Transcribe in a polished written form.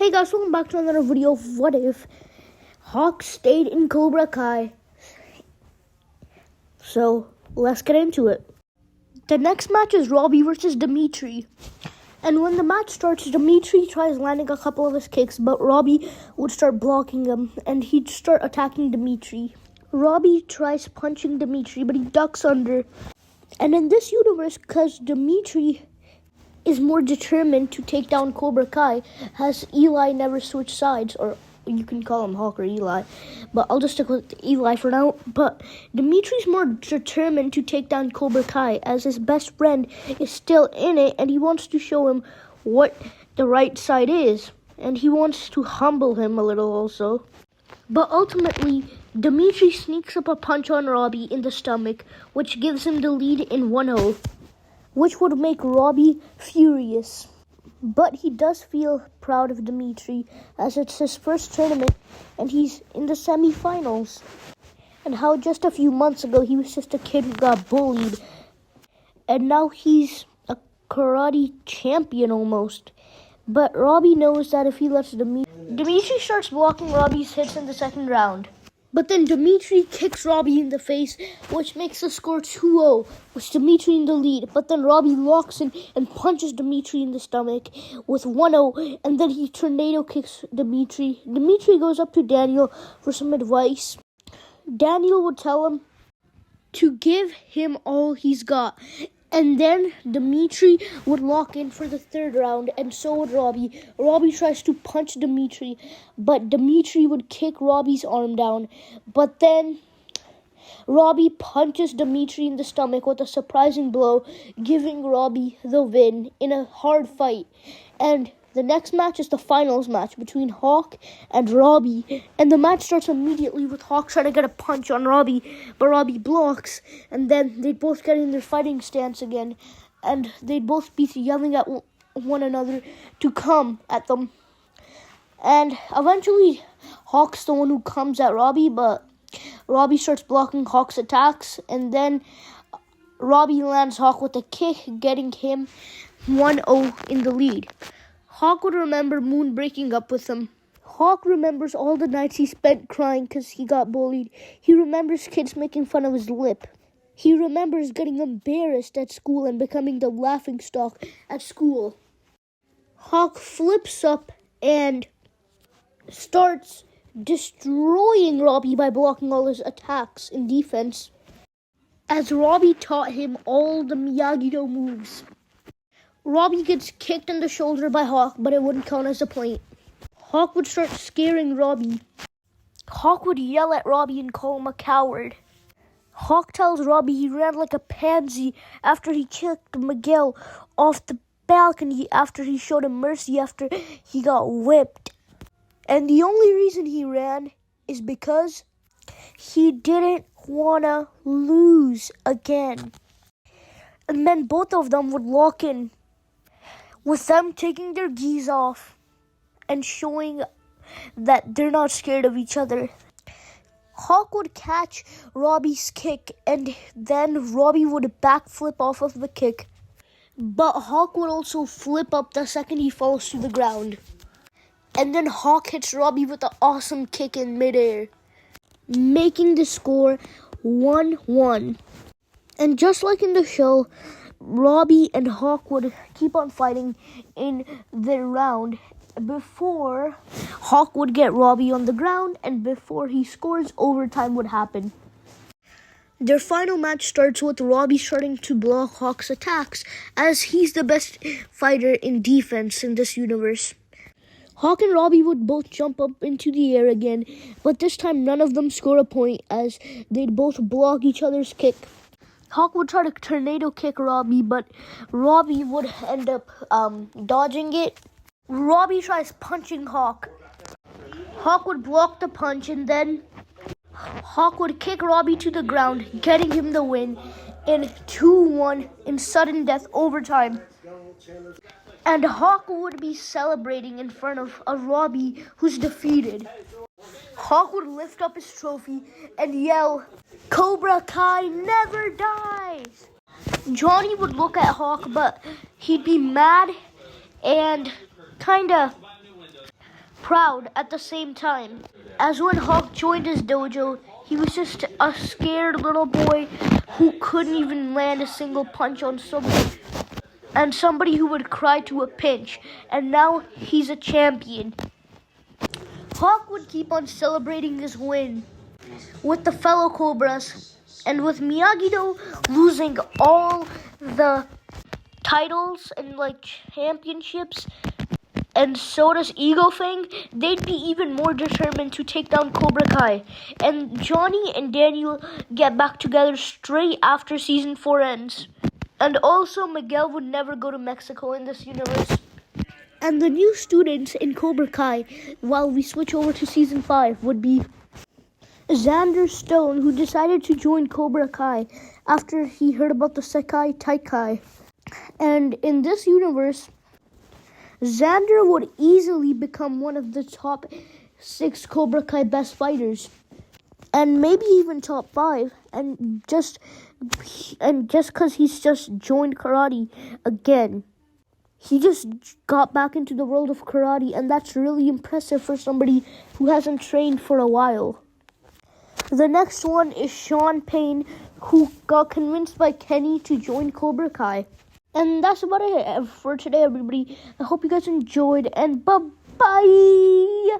Hey guys, welcome back to another video of What If Hawk stayed in Cobra Kai. So, let's get into it. The next match is Robby versus Demitri. And when the match starts, Demitri tries landing a couple of his kicks, but Robby would start blocking him, and he'd start attacking Demitri. Robby tries punching Demitri, but he ducks under. And in this universe, because Demitri is more determined to take down Cobra Kai, as Eli never switched sides, or you can call him Hawk or Eli, but I'll just stick with Eli for now. But Dimitri's more determined to take down Cobra Kai, as his best friend is still in it, and he wants to show him what the right side is, and he wants to humble him a little also. But ultimately, Demitri sneaks up a punch on Robby in the stomach, which gives him the lead in 1-0. Which would make Robby furious. But he does feel proud of Demitri, as it's his first tournament and he's in the semi-finals. And how just a few months ago he was just a kid who got bullied, and now he's a karate champion almost. But Robby knows that if he lets Demitri starts blocking Robby's hits in the second round. But then Demitri kicks Robby in the face, which makes the score 2-0, with Demitri in the lead. But then Robby locks in and punches Demitri in the stomach with 1-0, and then he tornado kicks Demitri. Demitri goes up to Daniel for some advice. Daniel would tell him to give him all he's got. And then Demitri would lock in for the third round, and so would Robby. Robby tries to punch Demitri, but Demitri would kick Robby's arm down. But then Robby punches Demitri in the stomach with a surprising blow, giving Robby the win in a hard fight. And the next match is the finals match between Hawk and Robby. And the match starts immediately with Hawk trying to get a punch on Robby, but Robby blocks. And then they both get in their fighting stance again. And they'd both be yelling at one another to come at them. And eventually, Hawk's the one who comes at Robby, but Robby starts blocking Hawk's attacks. And then Robby lands Hawk with a kick, getting him 1-0 in the lead. Hawk would remember Moon breaking up with him. Hawk remembers all the nights he spent crying because he got bullied. He remembers kids making fun of his lip. He remembers getting embarrassed at school and becoming the laughingstock at school. Hawk flips up and starts destroying Robby by blocking all his attacks in defense, as Robby taught him all the Miyagi-Do moves. Robby gets kicked in the shoulder by Hawk, but it wouldn't count as a point. Hawk would start scaring Robby. Hawk would yell at Robby and call him a coward. Hawk tells Robby he ran like a pansy after he kicked Miguel off the balcony after he showed him mercy after he got whipped. And the only reason he ran is because he didn't want to lose again. And then both of them would lock in, with them taking their gis off and showing that they're not scared of each other. Hawk would catch Robby's kick, and then Robby would backflip off of the kick. But Hawk would also flip up the second he falls to the ground. And then Hawk hits Robby with an awesome kick in midair, making the score 1-1. And just like in the show, Robby and Hawk would keep on fighting in their round before Hawk would get Robby on the ground, and before he scores, overtime would happen. Their final match starts with Robby starting to block Hawk's attacks, as he's the best fighter in defense in this universe. Hawk and Robby would both jump up into the air again, but this time none of them score a point, as they'd both block each other's kick. Hawk would try to tornado kick Robby, but Robby would end up dodging it. Robby tries punching Hawk. Hawk would block the punch, and then Hawk would kick Robby to the ground, getting him the win in 2-1 in sudden death overtime. And Hawk would be celebrating in front of a Robby who's defeated. Hawk would lift up his trophy and yell, "Cobra Kai never dies!" Johnny would look at Hawk, but he'd be mad and kinda proud at the same time. As when Hawk joined his dojo, he was just a scared little boy who couldn't even land a single punch on somebody, and somebody who would cry to a pinch, and now he's a champion. Hawk would keep on celebrating his win with the fellow Cobras, and with Miyagi-Do losing all the titles and championships, and so does Ego Fang, they'd be even more determined to take down Cobra Kai. And Johnny and Daniel get back together straight after season 4 ends. And also Miguel would never go to Mexico in this universe. And the new students in Cobra Kai, while we switch over to season 5, would be Xander Stone, who decided to join Cobra Kai after he heard about the Sekai Taikai. And in this universe, Xander would easily become one of the top 6 Cobra Kai best fighters, and maybe even top 5. And just because he's just joined karate again, he just got back into the world of karate, and that's really impressive for somebody who hasn't trained for a while. The next one is Sean Payne, who got convinced by Kenny to join Cobra Kai. And that's about it for today, everybody. I hope you guys enjoyed, and bye-bye!